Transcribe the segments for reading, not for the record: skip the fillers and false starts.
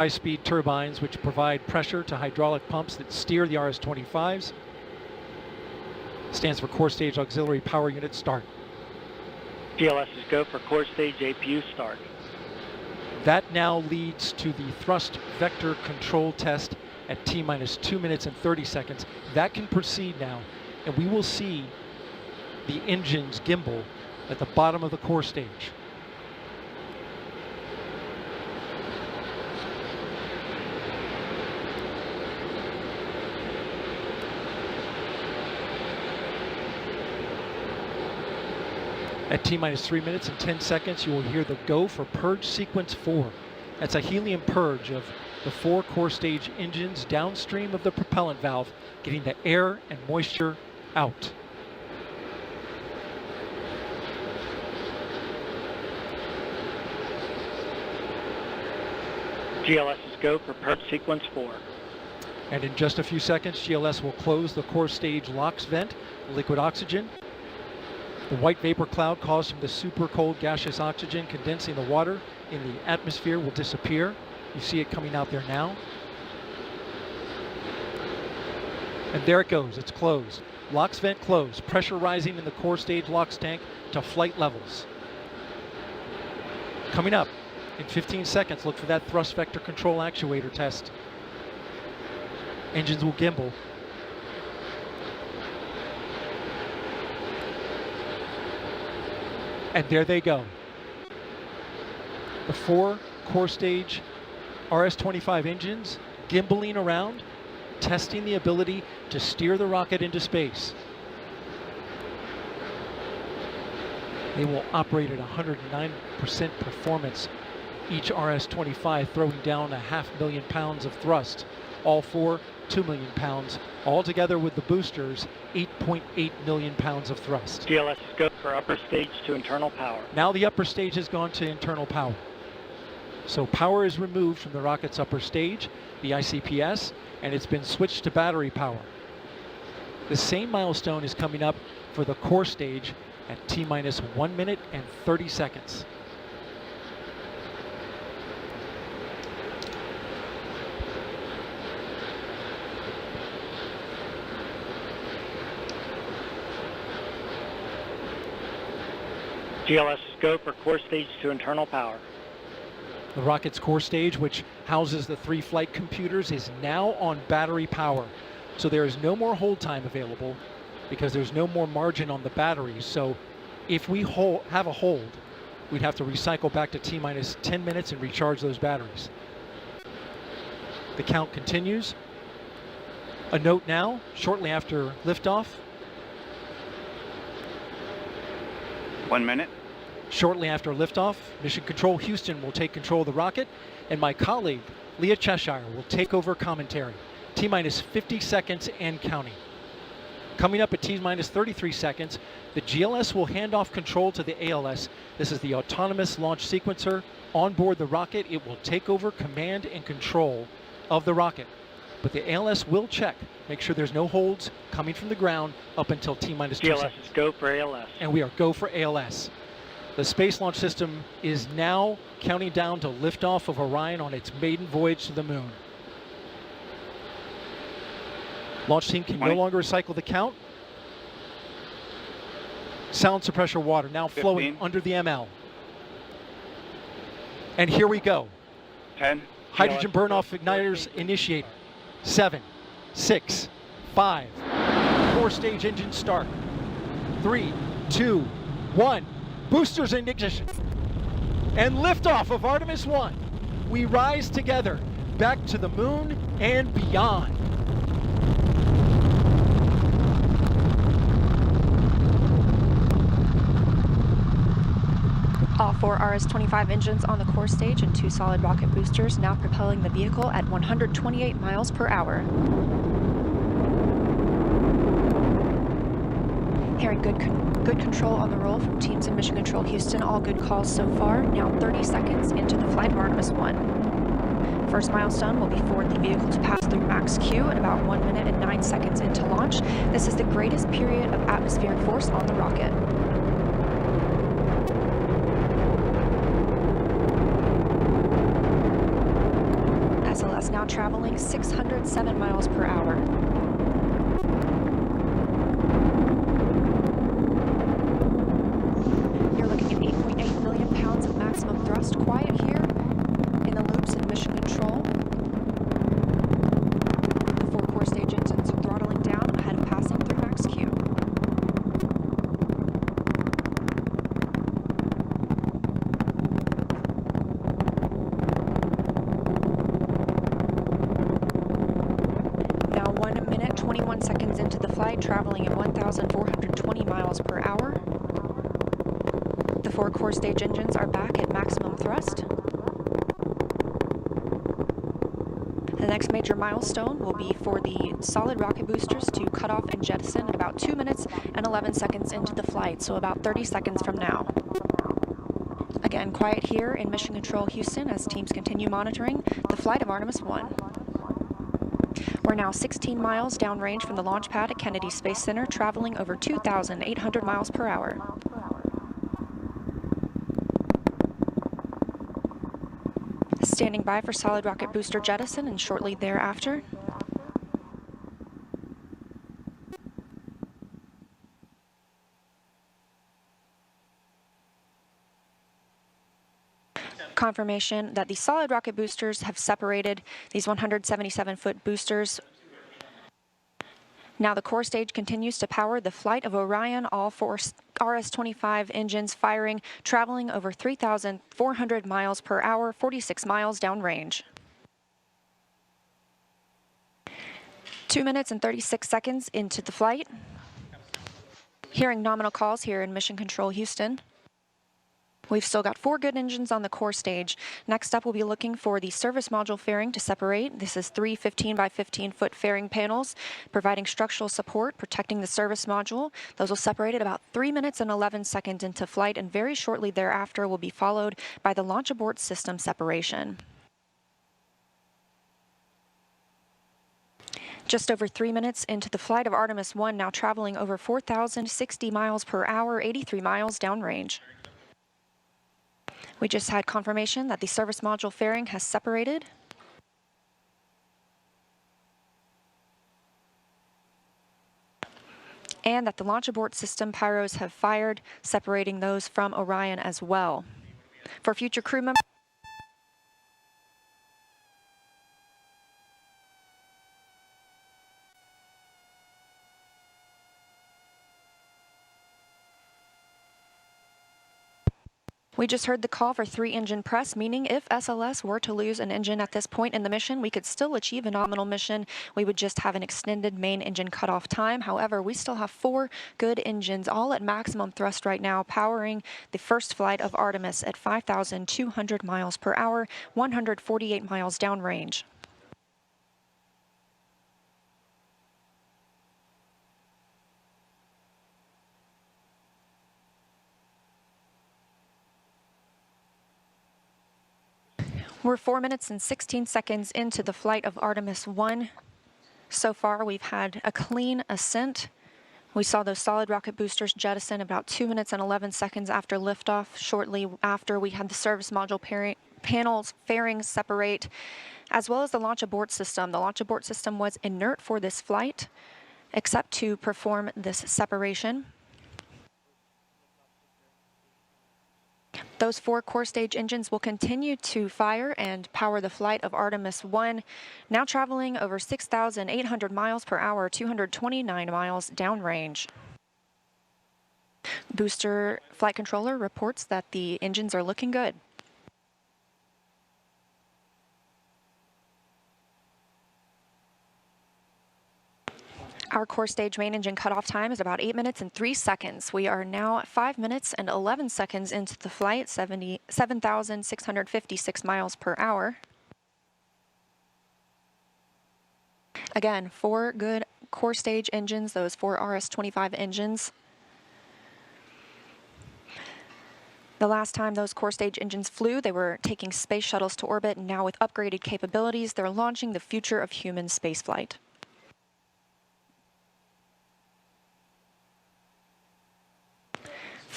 high-speed turbines which provide pressure to hydraulic pumps that steer the RS-25s. Stands for Core Stage Auxiliary Power Unit Start. GLS is go for Core Stage APU start. That now leads to the thrust vector control test at T-minus 2 minutes and 30 seconds. That can proceed now, and we will see the engine's gimbal at the bottom of the core stage. At T-minus 3 minutes and 10 seconds, you will hear the go for purge sequence 4. That's a helium purge of the 4 core stage engines downstream of the propellant valve, getting the air and moisture out. GLS is go for purge sequence 4. And in just a few seconds, GLS will close the core stage LOX vent, liquid oxygen. The white vapor cloud caused from the super cold gaseous oxygen condensing the water in the atmosphere will disappear. You see it coming out there now. And there it goes, it's closed. LOX vent closed, pressure rising in the core stage LOX tank to flight levels. Coming up in 15 seconds, look for that thrust vector control actuator test. Engines will gimbal. And there they go. The 4 core stage RS-25 engines gimbaling around, testing the ability to steer the rocket into space. They will operate at 109% performance. Each RS-25 throwing down 500,000 pounds of thrust. All 4, 2 million pounds. Altogether with the boosters, 8.8 million pounds of thrust. GLS is go for upper stage to internal power. Now the upper stage has gone to internal power. So power is removed from the rocket's upper stage, the ICPS, and it's been switched to battery power. The same milestone is coming up for the core stage at T-minus 1 minute and 30 seconds. GLS is go for core stage to internal power. The rocket's core stage, which houses the 3 flight computers, is now on battery power. So there is no more hold time available because there's no more margin on the batteries. So if we have a hold, we'd have to recycle back to T-minus 10 minutes and recharge those batteries. The count continues. A note now, shortly after liftoff. 1 minute. Shortly after liftoff, Mission Control Houston will take control of the rocket, and my colleague, Leah Cheshire, will take over commentary. T-minus 50 seconds and counting. Coming up at T-minus 33 seconds, the GLS will hand off control to the ALS. This is the autonomous launch sequencer. On board the rocket, it will take over command and control of the rocket. But the ALS will check, make sure there's no holds coming from the ground up until T-minus 2 seconds. GLS is go for ALS. And we are go for ALS. The Space Launch System is now counting down to liftoff of Orion on its maiden voyage to the moon. Launch team can no longer recycle the count. Sound suppressor water now 15. Flowing under the ML. And here we go. 10. Hydrogen burn-off igniters initiated. 7, 6, 5. Core stage engine start. 3, 2, 1. Boosters in ignition. And liftoff of Artemis I. We rise together back to the moon and beyond. All 4 RS-25 engines on the core stage and 2 solid rocket boosters now propelling the vehicle at 128 miles per hour. Hearing good control on the roll from teams in Mission Control Houston. All good calls so far. Now 30 seconds into the flight of Artemis I. First milestone will be for the vehicle to pass through Max Q at about 1 minute and 9 seconds into launch. This is the greatest period of atmospheric force on the rocket. now traveling 607 miles per hour. You're looking at 8.8 million pounds of maximum thrust. Quiet here in the loops in mission control. The 4 core stage engines are throttling down ahead of passing through Max Q. Now 1 minute, 21 seconds into the flight, traveling at 1,420 miles per hour. The 4 core stage engines are back at maximum thrust. The next major milestone will be for the solid rocket boosters to cut off and jettison at about 2 minutes and 11 seconds into the flight, so about 30 seconds from now. Again, quiet here in Mission Control Houston as teams continue monitoring the flight of Artemis I. We're now 16 miles downrange from the launch pad at Kennedy Space Center, traveling over 2,800 miles per hour. Standing by for solid rocket booster jettison and shortly thereafter. Confirmation that the solid rocket boosters have separated, these 177-foot boosters. Now the core stage continues to power the flight of Orion, all 4 RS-25 engines firing, traveling over 3,400 miles per hour, 46 miles downrange. 2 minutes and 36 seconds into the flight. Hearing nominal calls here in Mission Control Houston. We've still got 4 good engines on the core stage. Next up, we'll be looking for the service module fairing to separate. This is 3 15 by 15 foot fairing panels, providing structural support, protecting the service module. Those will separate at about 3 minutes and 11 seconds into flight, and very shortly thereafter will be followed by the launch abort system separation. Just over 3 minutes into the flight of Artemis I, now traveling over 4,060 miles per hour, 83 miles downrange. We just had confirmation that the service module fairing has separated. And that the launch abort system pyros have fired, separating those from Orion as well. For future crew members, we just heard the call for 3-engine press, meaning if SLS were to lose an engine at this point in the mission, we could still achieve a nominal mission. We would just have an extended main engine cutoff time. However, we still have 4 good engines, all at maximum thrust right now, powering the first flight of Artemis at 5,200 miles per hour, 148 miles downrange. We're 4 minutes and 16 seconds into the flight of Artemis I. So far, we've had a clean ascent. We saw those solid rocket boosters jettison about 2 minutes and 11 seconds after liftoff. Shortly after, we had the service module panels fairings separate, as well as the launch abort system. The launch abort system was inert for this flight, except to perform this separation. Those 4 core stage engines will continue to fire and power the flight of Artemis I, now traveling over 6,800 miles per hour, 229 miles downrange. Booster flight controller reports that the engines are looking good. Our core stage main engine cutoff time is about 8 minutes and 3 seconds. We are now 5 minutes and 11 seconds into the flight, 7,656 miles per hour. Again, 4 good core stage engines, those 4 RS-25 engines. The last time those core stage engines flew, they were taking space shuttles to orbit, and now with upgraded capabilities, they're launching the future of human spaceflight.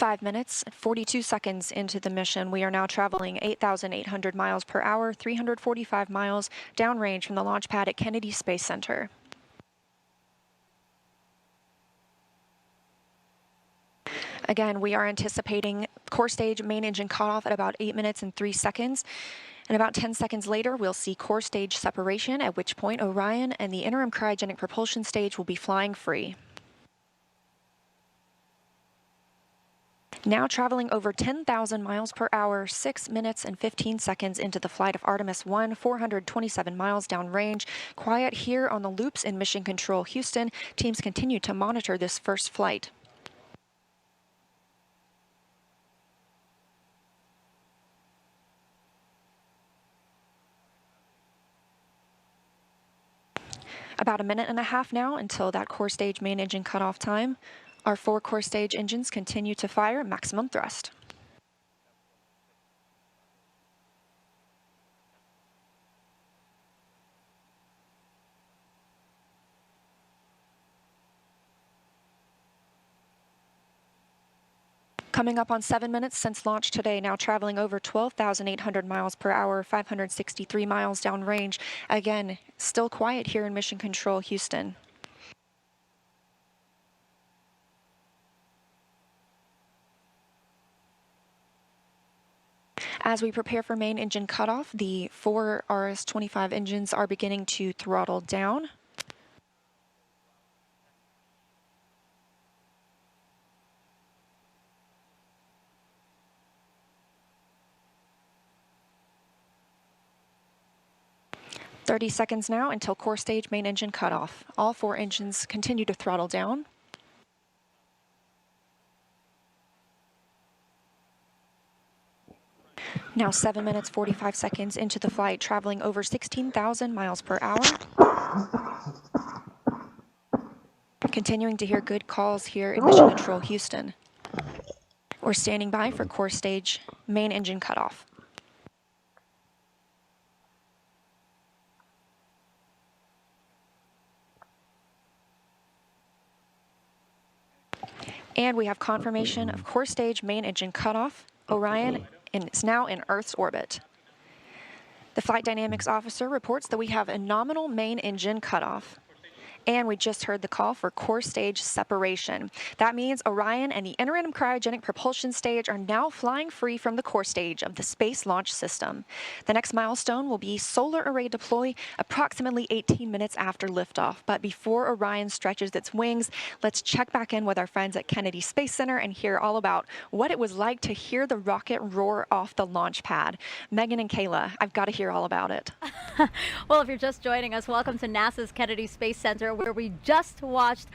5 minutes, 42 seconds into the mission, we are now traveling 8,800 miles per hour, 345 miles downrange from the launch pad at Kennedy Space Center. Again, we are anticipating core stage main engine cutoff at about 8 minutes and 3 seconds. And about 10 seconds later, we'll see core stage separation, at which point Orion and the interim cryogenic propulsion stage will be flying free. Now traveling over 10,000 miles per hour, 6 minutes and 15 seconds into the flight of Artemis I, 427 miles downrange. Quiet here on the loops in Mission Control Houston. Teams continue to monitor this first flight. About a minute and a half now until that core stage main engine cutoff time. Our 4 core stage engines continue to fire at maximum thrust. Coming up on 7 minutes since launch today, now traveling over 12,800 miles per hour, 563 miles downrange. Again, still quiet here in Mission Control Houston. As we prepare for main engine cutoff, the 4 RS-25 engines are beginning to throttle down. "30 seconds now until core stage main engine cutoff. All 4 engines continue to throttle down. Now 7 minutes, 45 seconds into the flight, traveling over 16,000 miles per hour. Continuing to hear good calls here in Mission Control Houston. We're standing by for core stage main engine cutoff. And we have confirmation of core stage main engine cutoff. Orion is now in Earth's orbit. The flight dynamics officer reports that we have a nominal main engine cutoff. And we just heard the call for core stage separation. That means Orion and the interim cryogenic propulsion stage are now flying free from the core stage of the Space Launch System. The next milestone will be solar array deploy approximately 18 minutes after liftoff. But before Orion stretches its wings, let's check back in with our friends at Kennedy Space Center and hear all about what it was like to hear the rocket roar off the launch pad. Megan and Kayla, I've got to hear all about it. Well, if you're just joining us, welcome to NASA's Kennedy Space Center, where we just watched